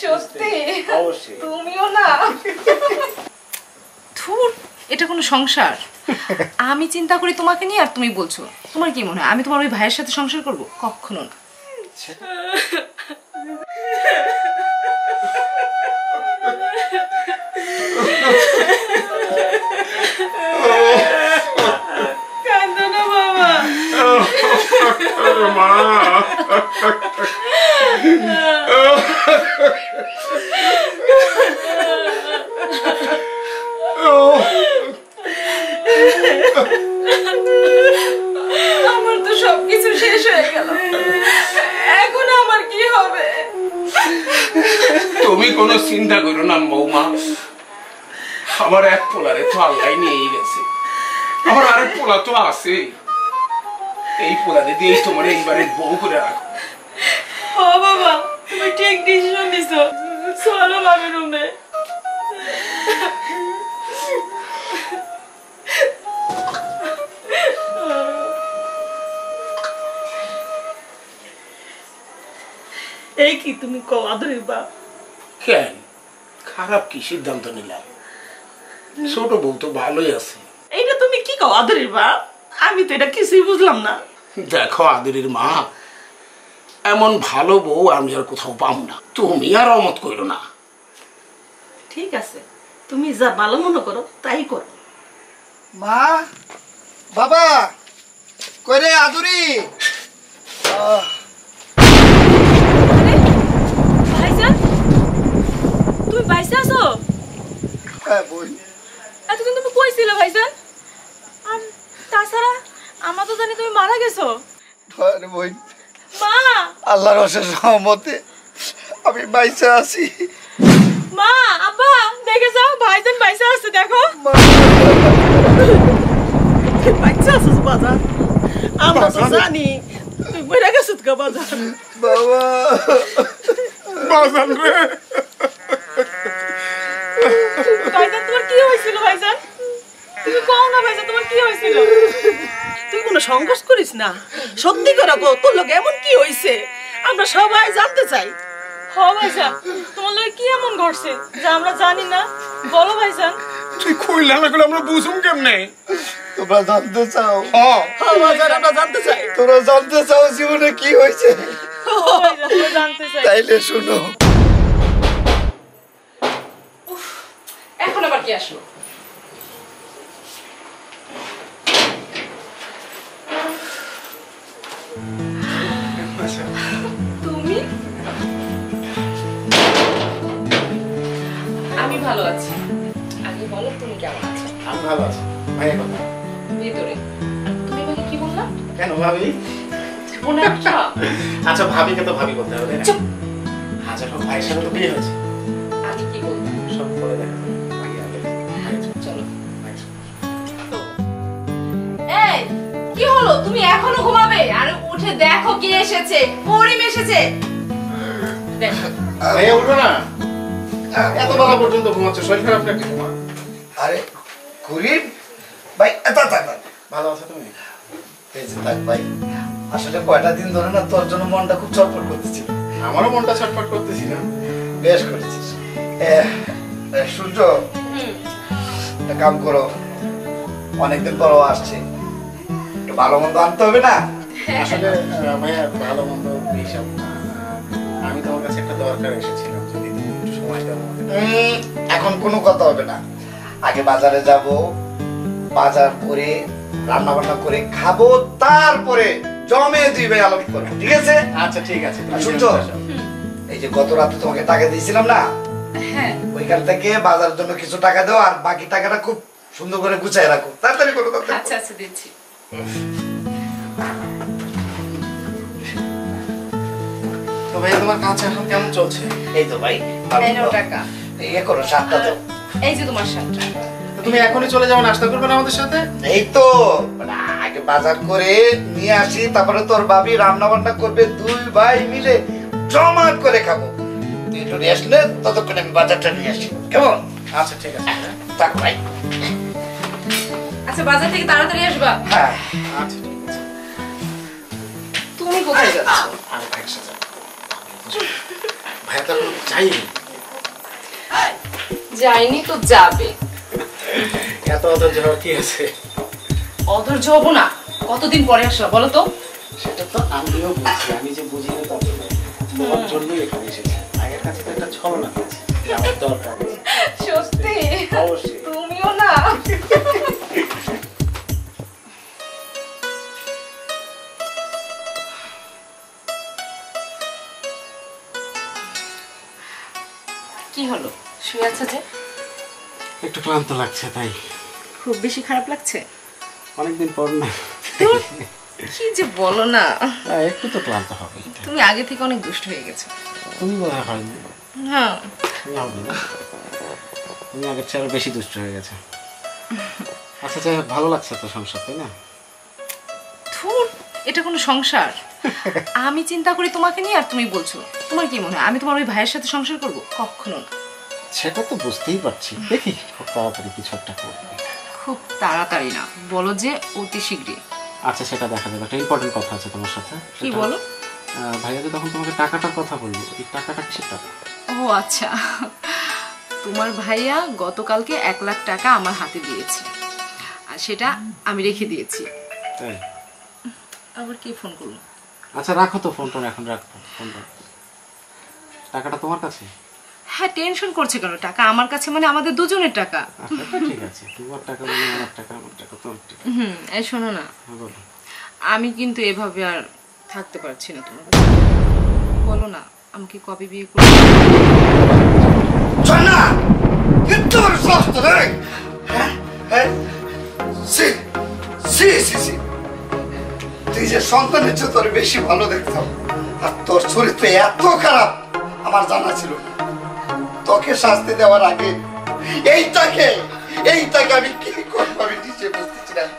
সত্যি অবশ্যই তুমিও না ধুর এটা কোনো সংসার আমি চিন্তা করি তোমাকে নিয়ে আর তুমি বলছো তোমার কি মনে হয় আমি তোমার ওই ভাইয়ের সাথে সংসার করব কখনো না কাঁদো না বাবা মা আমার তো সবকিছু শেষ হয়ে গেল এখন আমার কি হবে তুমি কোনো চিন্তা করো না বৌমা আমার এক পোলারে তো আল্লাহ নিয়ে গেছে আমার আরেক পোলা তো আছে এই পোলারে দিয়েই তোমার এইবারে বউ করে রাখো ও বাবা তুমি ঠিক ডিসিশন নিছো চলো বাবার রুমে এই কি তুমি কও আদরের বাপ কেন খারাপ কি সিদ্ধান্ত নিলাম ছোট বউ তো ভালোই আছে এইটা তুমি কি কও আদরের বাপ আমি তো এটা কিছুই বুঝলাম না দেখো আদরের মা এমন ভালো বউ আমি আর কোথাও পাবো না তুমি আর অমত করো না ঠিক আছে তুমি যা ভালো মনে করো তাই করো মা বাবা কইরে আদুরি ভাইজান তুমি বাইসে আছো হ্যাঁ বই এতদিন তুমি কই ছিলে ভাইজান আর তাছাড়া আমরা তো জানি তুমি মারা গেছো আরে বই মা আল্লাহর অশেষ রহমতে আমি বাইসে আছি মা আব্বা দেখে যাও ভাইজান বাইসে আছে দেখো বাইসে আছো বাজার আমরা তো জানি তুই মরে গেছিস গো বাজার বাবা বাজান রে ভাইজান তোমার কি হয়েছিল ভাইজান তুমি কও না ভাইজান তোমার কি হয়েছিল তুই কোনো সংকোচ করিস না সত্যি করে গো তোর লোক এমন কি হয়েছে আমরা সবাই জানতে চাই হ ভাইজান তোমার লোক কি এমন ঘটছে যা আমরা জানি না বলো ভাইজান তুই কইলা না আমরা বুঝুম কেমনে তোমরা জানতে চাও হ্যাঁ ভাইজান আমরা জানতে চাই তোমরা জানতে চাও জীবনে কি হয়েছে ভাইজান আমরা জানতে চাই তাইলে শুনো এখন আবার কি আসলো তুমি আমি ভালো আছি আগে বলো তুমি কেমন আছো আমি ভালো আছি ভাইয়া কথা ভিতরে তুমি আমাকে কি বললা কেন ভাবি মনে একটা আচ্ছা ভাবিকে তো ভাবি বলতে হবে চুপ আচ্ছা ভাইয়ের সাথে তো বিয়ে হয়েছে আগে কি বলবো সব করে দেখা আগে আগে চলো এই কি হলো তুমি এখনো ঘুমাবে আর উঠে দেখো কে এসেছে করিম এসেছে দেখো ভাইয়া উঠো না এত বেলা পর্যন্ত ঘুমাচ্ছ শরীর খারাপ নাকি তোমার আরে করিম ভাই এটা ভালো আছো তুমি এই যে থাক ভাই আসলে কয়টা দিন ধরে না তোর জন্য মনটা খুব চটপট করতেছিল আমারও মনটা ছটফট করতেছি না বেশ করেছিস সূর্য একটা কাম করো অনেকদিন পরও আসছে একটু ভালো মন্দ আনতে হবে না আসলে ভাইয়া ভালো মন্দ হিসাব না আমি তোমার কাছে একটা দরকার এসেছিলাম যদি তুমি একটু সময় দাও এখন কোনো কথা হবে না আগে বাজারে যাব বাজার করে রান্না বান্না করে খাবো তারপরে জমে দিবে আলাপ করবো ঠিক আছে আচ্ছা ঠিক আছে শুনছো এই যে গত রাতে তোমাকে টাকা দিয়েছিলাম না হ্যাঁ ওইখান থেকে বাজারের জন্য কিছু টাকা দাও আর বাকি টাকাটা খুব সুন্দর করে গুছাই রাখো তাড়াতাড়ি করো আচ্ছা আচ্ছা দিচ্ছি তো ভাইয়া তোমার কাজ এখন কেমন চলছে এই তো ভাই এই নাও টাকা ইয়ে করো সাতটা দাও এই যে তোমার শার্টটা তুমি এখনই চলে যাও নাস্তা করবে না আমাদের সাথে এই তো মানে আগে বাজার করে নিয়ে আসি তারপরে তোর ভাবি রান্না বান্না করবে দুই ভাই মিলে জমাট করে খাবো তুই একটু রেস্ট নে ততক্ষণ আমি বাজারটা নিয়ে আসি কেমন আচ্ছা ঠিক আছে থাক ভাই আচ্ছা বাজার থেকে তাড়াতাড়ি আসবা হ্যাঁ আচ্ছা ঠিক আছে তুমি কোথায় যাচ্ছ আমি ভাইয়ের সাথে ভাইয়া তো এখন যাইনি। যাইনি তো যাবে। এত অধৈর্য হওয়ার কি আছে? অধৈর্য হবো না? কতদিন পরে আসলা বলো তো? সেটা তো আমিও বুঝছি, আমি যে বুঝি না তা নয়। তোমার জন্যই এখানে এসেছি। আগের কাছে তো একটা ছলনা আছে যে আমার দরকার আছে। সত্যি? অবশ্যই। তুমিও না? কি হলো, শুয়ে আছো যে? একটু ক্লান্ত লাগছে তাই। খুব বেশি খারাপ লাগছে? অনেকদিন পর না। কি যে বলো না, একটু তো ক্লান্ত হবে। তুমি আগে থেকে অনেক দুষ্ট হয়ে গেছো। তুমি বোধহয় হয়নি। হ্যাঁ, তুমি হবে না, তুমি আগের চেয়ে আরো বেশি দুষ্ট হয়ে গেছে। আচ্ছা যাই হোক, ভালো লাগছে তো সংসার, তাই না? ধুর, এটা কোনো সংসার? আমি চিন্তা করি তোমাকে নিয়ে আর তুমি বলছো। তোমার কি মনে হয় আমি তোমার ওই ভাইয়ের সাথে সংসার করবো? কখনো না। সেটা তো বুঝতেই পারছি, দেখি খুব তাড়াতাড়ি কিছু একটা করবে। খুব তাড়াতাড়ি না, বলো যে অতি শীঘ্রই। আচ্ছা সেটা দেখা যাবে, একটা ইম্পর্টেন্ট কথা আছে তোমার সাথে। কি বলো? ভাইয়া যে তখন তোমাকে টাকাটার কথা বলবো, এই টাকাটা কিসের টাকা? ও আচ্ছা, তোমার ভাইয়া গতকালকে 1 লাখ টাকা আমার হাতে দিয়েছে, আর সেটা আমি রেখে দিয়েছি। তাই? আবার কে ফোন করলো? আচ্ছা রাখো তো ফোনটা, এখন রাখো ফোনটা। টাকাটা তোমার কাছে? হ্যাঁ, টেনশন করছে কেন? টাকা আমার কাছে মানে আমাদের দুজনের টাকা। আচ্ছা ঠিক আছে, তোমার টাকা মানে আমার টাকা, আমার টাকা তোমার টাকা। এই শোনো না, হ্যাঁ বলো। আমি কিন্তু এভাবে আর থাকতে পারছি না। তোমার বলো না, আমাকে কবে বিয়ে করবে? ঝর্ণা, একটু বড় সাহস তোর, এই? হ্যাঁ? হ্যাঁ? ছি, ছি, ছি, ছি। তুই যে সন্তানের চেয়ে তোর বেশি ভালো দেখতাম, আর তোর চরিত্র এত খারাপ আমার জানা ছিল না। তোকে শাস্তি দেওয়ার আগে এইটাকে আমি কি করবো আমি নিজে বুঝতেছিলাম।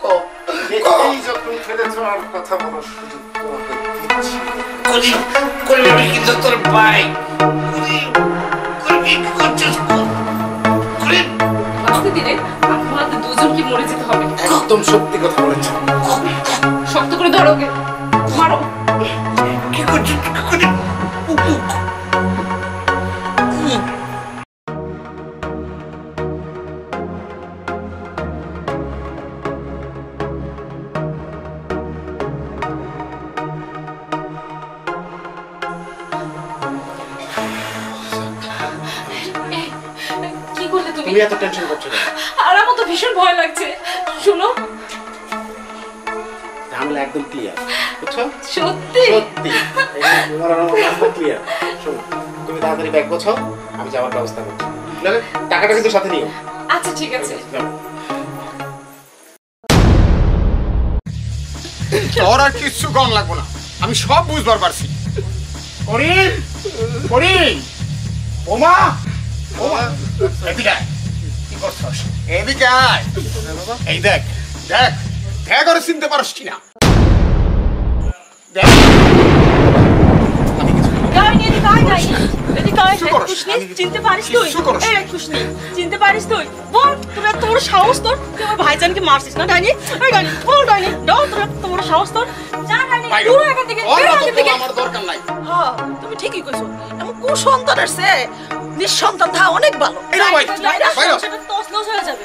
এই যখন ফেলেছো আর কথা বলার সুযোগ তোমাকে দিচ্ছি। আমি কিন্তু তোর ভাই কি করছিস? বাঁচতে দিলে আপনাদের দুজন কি মরে যেতে হবে? একদম সত্যি কথা বলেছো। শক্ত করে ধরো, ওকে মারো। কি করছিস? কি করলে তুমি? তুমি এত টেনশন করছো কেন? আর আমার তো ভীষণ ভয় লাগছে। শোনো, ঝামেলা একদম ক্লিয়ার, বুঝছো? সত্যি সত্যি তোমার আমার একদম ক্লিয়ার। শোনো, তুমি তাড়াতাড়ি ব্যাগ গোছাও, আমি যাওয়ার ব্যবস্থা করছি। টাকাটা কিন্তু সাথে নিও। আচ্ছা ঠিক আছে। তোর আর কিচ্ছু কম লাগবো না, আমি সব বুঝবার পারছি। করিম, করিম, ওমা, ওমা, এদিকে আয়। কি করছস? এদিকে আয়। এই দেখ, দেখ, দেখ আর চিনতে পারস কিনা? দেখ। আমি কিছু চিনতে পারিস তুই? এই কুশনি, চিনতে পারিস তুই? বল, তোর সাহস তোর? তুই আমার ভাইজানকে মারছিস না ডাইনি? এই ডাইনি, বল ডাইনি, দাও তোমার সাহস তোর? যা ডাইনি, দূর এখান থেকে, বেরো এখান থেকে। আমার দরকার নাই। হ্যাঁ, তুমি ঠিকই কইছো। এমন কুসন্তান আছে, নিঃসন্তান থা অনেক ভালো। এই ভাই, ভাই, সেটা তছনছ হয়ে যাবে।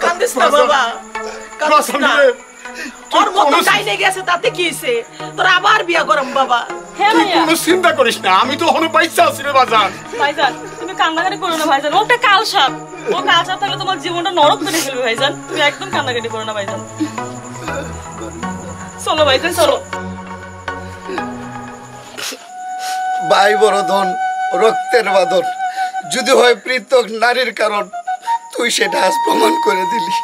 কান্দিস না বাবা, কান্দিস না। ওর মতো ডাইনে গেছে তাতে কি হইছে? তোর আবার বিয়া করম বাবা। হ্যাঁ তুই ভাইয়া, কোনো চিন্তা করিস না, আমি তো হনো পয়সা আছি রে বাজার। ভাইজান তুমি কান্নাকাটি করো না ভাইজান, ওটা কালসাপ। ও কালসাপ থাকলে তোমার জীবনটা নরক করে ফেলবে ভাইজান। তুমি একদম কান্নাকাটি করো না ভাইজান। চলো ভাইজান, চলো। ভাই বড় ধন, রক্তের বাঁধন, যদি হয় পৃথক নারীর কারণ, তুই সেটা আজ প্রমাণ করে দিলি।